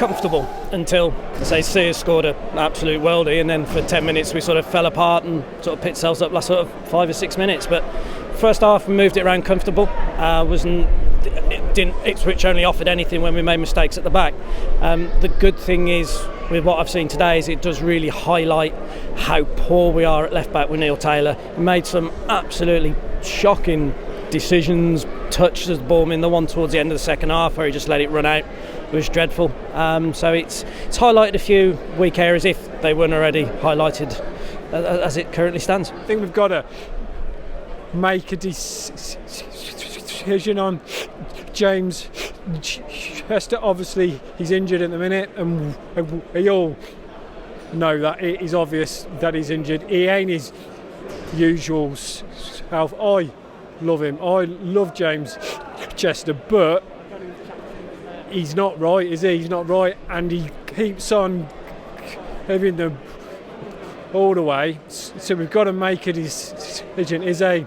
comfortable until, say, Sears scored an absolute worldie, and then for 10 minutes we sort of fell apart and sort of picked ourselves up last sort of 5 or 6 minutes. But first half we moved it around comfortable. Ipswich only offered anything when we made mistakes at the back. The good thing is, with what I've seen today, is it does really highlight how poor we are at left back with Neil Taylor. He made some absolutely shocking decisions, touched the ball in the one towards the end of the second half where he just let it run out. It was dreadful. So it's highlighted a few weak areas, if they weren't already highlighted, as it currently stands. I think we've got to make a decision on James Chester. Obviously he's injured at the minute, and we all know that it is obvious that he's injured. He ain't his usual self. I love him. I love James Chester, but he's not right, is he? He's not right, and he keeps on having them all the way. So we've got to make a decision. Is a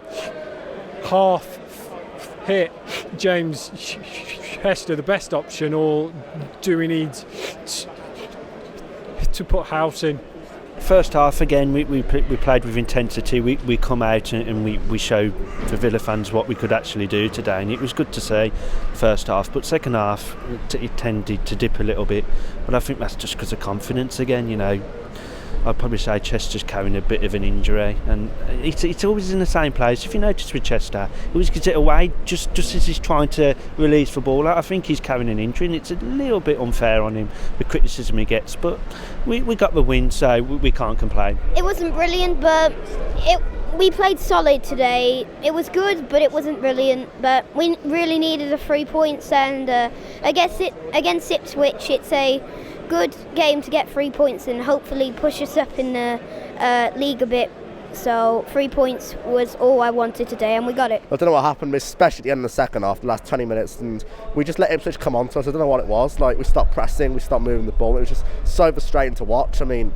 half hit James Chester the best option, or do we need to put House in? First half, again, we played with intensity. We come out and we show the Villa fans what we could actually do today, and it was good to see first half. But second half, it tended to dip a little bit. But I think that's just because of confidence again, you know. I'd probably say Chester's carrying a bit of an injury, and it's always in the same place. If you notice with Chester, he always gets it away just as he's trying to release the ball. I think he's carrying an injury, and it's a little bit unfair on him, the criticism he gets. But we got the win, so we can't complain. It wasn't brilliant, but we played solid today. It was good, but it wasn't brilliant. But we really needed the 3 points, and against Ipswich, it's a good game to get 3 points and hopefully push us up in the league a bit. So 3 points was all I wanted today, and we got it. I don't know what happened, especially at the end of the second half, the last 20 minutes, and we just let Ipswich come on to us. I don't know what it was. Like, we stopped pressing, we stopped moving the ball. It was just so frustrating to watch. I mean,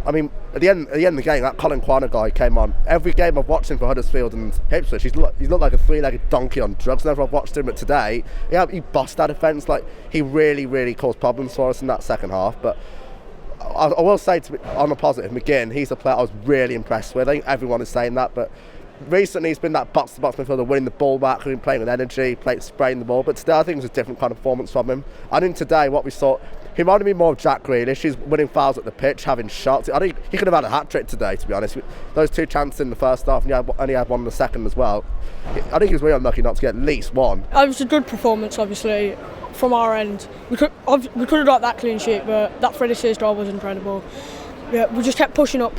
at the end of the game, that Colin Quaner guy came on. Every game I've watched him for Huddersfield and Ipswich, he's looked like a three-legged donkey on drugs. Whenever I've watched him, but today, he bossed our defence. Like, he really, really caused problems for us in that second half. But I will say, on a positive, McGinn, he's a player I was really impressed with. I think everyone is saying that, but recently he's been that box-to-box midfielder, winning the ball back, playing with energy, spraying the ball. But today I think it was a different kind of performance from him. I think today what we saw, he reminded me more of Jack Grealish. He's winning fouls at the pitch, having shots. I think he could have had a hat-trick today, to be honest. Those 2 chances in the first half, and he had one in the second as well. I think he was really unlucky not to get at least one. It was a good performance, obviously, from our end. We could have got that clean sheet, but that Freddie Sears goal was incredible. Yeah, we just kept pushing up.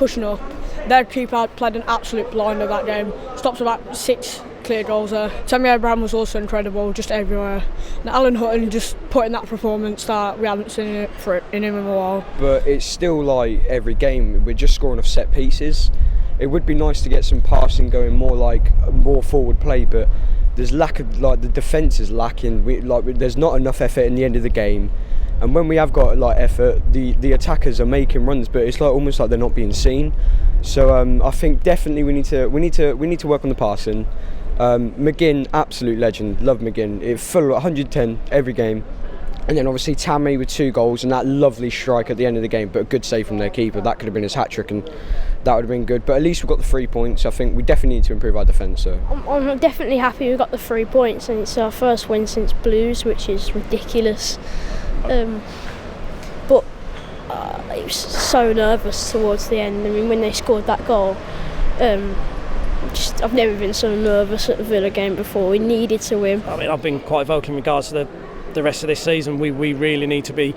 Their keeper played an absolute blinder that game. Stopped about 6 clear goals there. Tammy Abraham was also incredible, just everywhere. And Alan Hutton just put in that performance that we haven't seen in him in a while. But it's still like every game, we're just scoring off set pieces. It would be nice to get some passing going, more forward play, but there's lack of, the defence is lacking. There's not enough effort in the end of the game. And when we have got effort, the attackers are making runs, but it's almost like they're not being seen. So I think definitely we need to work on the passing. McGinn, absolute legend. Love McGinn. It full 110 every game. And then obviously Tammy with 2 goals and that lovely strike at the end of the game, but a good save from their keeper. That could have been his hat-trick, and that would have been good. But at least we've got the 3 points. I think we definitely need to improve our defence. So I'm definitely happy we got the 3 points, and it's our first win since Blues, which is ridiculous. But I was so nervous towards the end. I mean, when they scored that goal, I've never been so nervous at a Villa game before. We needed to win. I mean, I've been quite vocal in regards to the rest of this season. We really need to be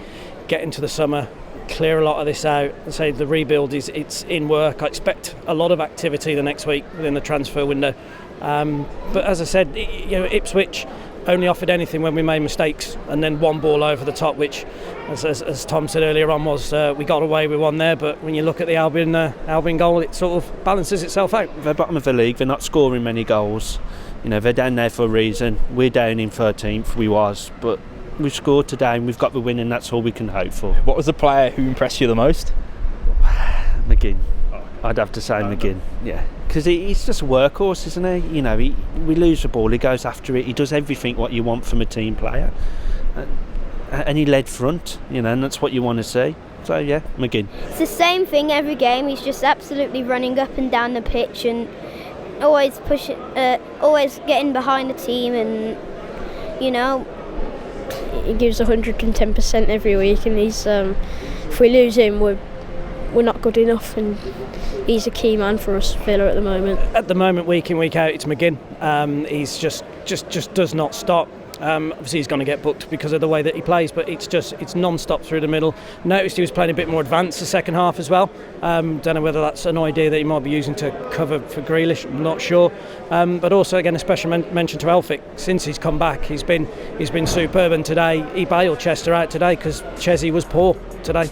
getting to the summer, clear a lot of this out, and say the rebuild it's in work. I expect a lot of activity the next week within the transfer window. But as I said, Ipswich only offered anything when we made mistakes, and then one ball over the top, which, as Tom said earlier on, was we got away with one there. But when you look at the Albion goal, it sort of balances itself out. They're bottom of the league. They're not scoring many goals. They're down there for a reason. We're down in 13th. We was, but we've scored today, and we've got the win, and that's all we can hope for. What was the player who impressed you the most? McGinn. I'd have to say McGinn. Yeah. Because he's just a workhorse, isn't he? We lose the ball, he goes after it, he does everything what you want from a team player. and he led front, and that's what you want to see. So yeah, McGinn. It's the same thing every game. He's just absolutely running up and down the pitch and always pushing, always getting behind the team, and he gives 110% every week, and he's if we lose him, we're not good enough, and he's a key man for us, Villa, at the moment. At the moment, week in, week out, it's McGinn. He's just does not stop. Obviously he's going to get booked because of the way that he plays, but it's non-stop through the middle. Noticed he was playing a bit more advanced the second half as well. Don't know whether that's an idea that he might be using to cover for Grealish, I'm not sure. But also again a special mention to Elphick. Since he's come back, he's been superb, and today he bailed Chester out today because Chesney was poor today.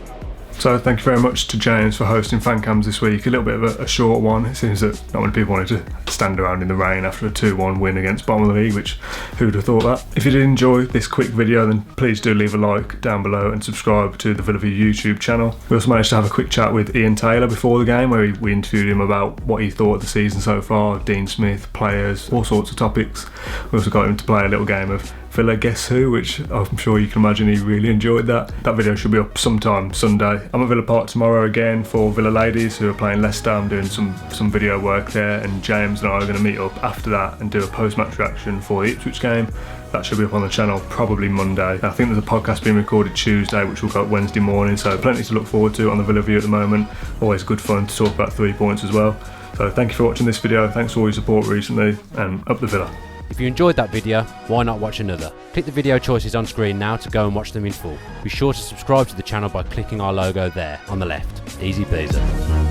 So thank you very much to James for hosting FanCams this week. A little bit of a short one. It seems that not many people wanted to stand around in the rain after a 2-1 win against bottom of the league, which who'd have thought that. If you did enjoy this quick video, then please do leave a like down below and subscribe to the Villa View YouTube channel. We also managed to have a quick chat with Ian Taylor before the game, where we interviewed him about what he thought of the season so far, Dean Smith, players, all sorts of topics. We also got him to play a little game of Villa Guess Who, which I'm sure you can imagine he really enjoyed that. That video should be up sometime Sunday. I'm at Villa Park tomorrow again for Villa Ladies, who are playing Leicester. I'm doing some video work there, and James and I are going to meet up after that and do a post-match reaction for the Ipswich game. That should be up on the channel probably Monday. I think there's a podcast being recorded Tuesday, which will go up Wednesday morning, so plenty to look forward to on the Villa View at the moment. Always good fun to talk about 3 points as well. So thank you for watching this video, thanks for all your support recently, and up the Villa. If you enjoyed that video, why not watch another? Click the video choices on screen now to go and watch them in full. Be sure to subscribe to the channel by clicking our logo there on the left. Easy peasy.